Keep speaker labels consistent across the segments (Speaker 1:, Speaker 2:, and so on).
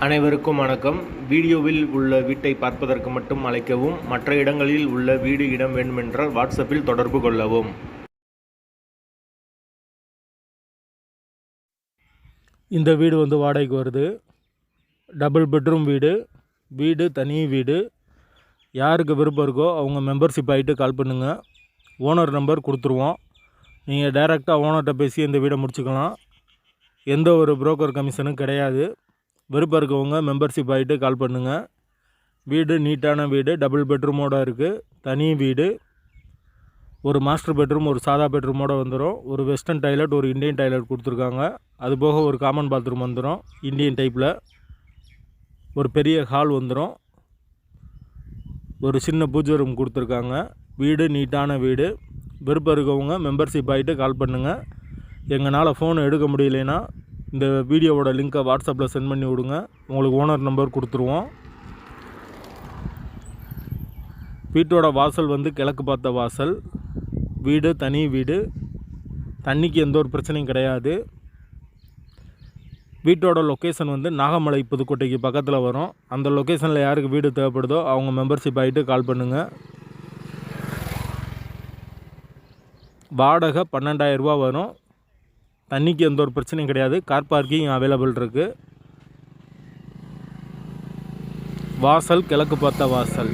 Speaker 1: அனைவருக்கும் வணக்கம். வீடியோவில் உள்ள வீட்டை பார்ப்பதற்கு மட்டும் அழைக்கவும். மற்ற இடங்களில் உள்ள வீடு இடம் வேண்டுமென்றால் வாட்ஸ்அப்பில் தொடர்பு கொள்ளவும்.
Speaker 2: இந்த வீடு வாடகைக்கு வருது. டபுள் பெட்ரூம் வீடு. வீடு தனி வீடு. யாருக்கு விருப்பம் இருக்கோ அவங்க மெம்பர்ஷிப் ஆகிட்டு கால் பண்ணுங்கள். ஓனர் நம்பர் கொடுத்துருவோம். நீங்கள் டைரெக்டாக ஓனர்கிட்ட பேசி இந்த வீடை முடிச்சுக்கலாம். எந்த ஒரு புரோக்கர் கமிஷனும் கிடையாது. விருப்பம் இருக்கவங்க மெம்பர்ஷிப் ஆகிட்டு கால் பண்ணுங்கள். வீடு நீட்டான வீடு. டபுள் பெட்ரூமோடு இருக்குது. தனி வீடு. ஒரு மாஸ்டர் பெட்ரூம், ஒரு சாதா பெட்ரூமோடு வந்துடும். ஒரு வெஸ்டர்ன் டாய்லெட், ஒரு இந்தியன் டாய்லெட் கொடுத்துருக்காங்க. அதுபோக ஒரு காமன் பாத்ரூம் வந்துடும் இந்தியன் டைப்பில். ஒரு பெரிய ஹால் வந்துடும். ஒரு சின்ன பூஜை ரூம் கொடுத்துருக்காங்க. வீடு நீட்டான வீடு. விருப்பம் இருக்கவங்க மெம்பர்ஷிப் ஆகிட்டு கால் பண்ணுங்கள். எங்களால் ஃபோன் எடுக்க முடியலைன்னா இந்த வீடியோவோட லிங்க்கை வாட்ஸ்அப்பில் சென்ட் பண்ணி விடுங்க. உங்களுக்கு ஓனர் நம்பர் கொடுத்துருவோம். வீட்டோட வாசல் கிழக்கு பார்த்த வாசல். வீடு தனி வீடு. தண்ணிக்கு எந்த ஒரு பிரச்சனையும் கிடையாது. வீட்டோட லொக்கேஷன் நாகமலை புதுக்கோட்டைக்கு பக்கத்தில் வரும். அந்த லொக்கேஷனில் யாருக்கு வீடு தேவைப்படுதோ அவங்க மெம்பர்ஷிப் ஆகிட்டு கால் பண்ணுங்கள். வாடகை 12,000 ரூபா வரும். தண்ணிக்கு எந்த ஒரு பிரச்சனையும் கிடையாது. கார் பார்க்கிங் அவைலபிள் இருக்குது. வாசல் கிழக்கு பார்த்த வாசல்.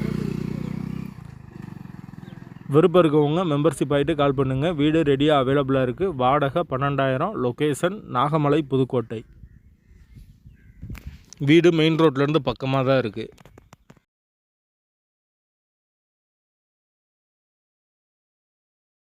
Speaker 2: விருப்பம் இருக்கவங்க மெம்பர்ஷிப் ஆகிட்டு கால் பண்ணுங்கள். வீடு ரெடியாக அவைலபிளாக இருக்குது. வாடகை 12,000. லொக்கேஷன் நாகமலை புதுக்கோட்டை. வீடு மெயின் ரோட்லேருந்து பக்கமாக தான் இருக்குது.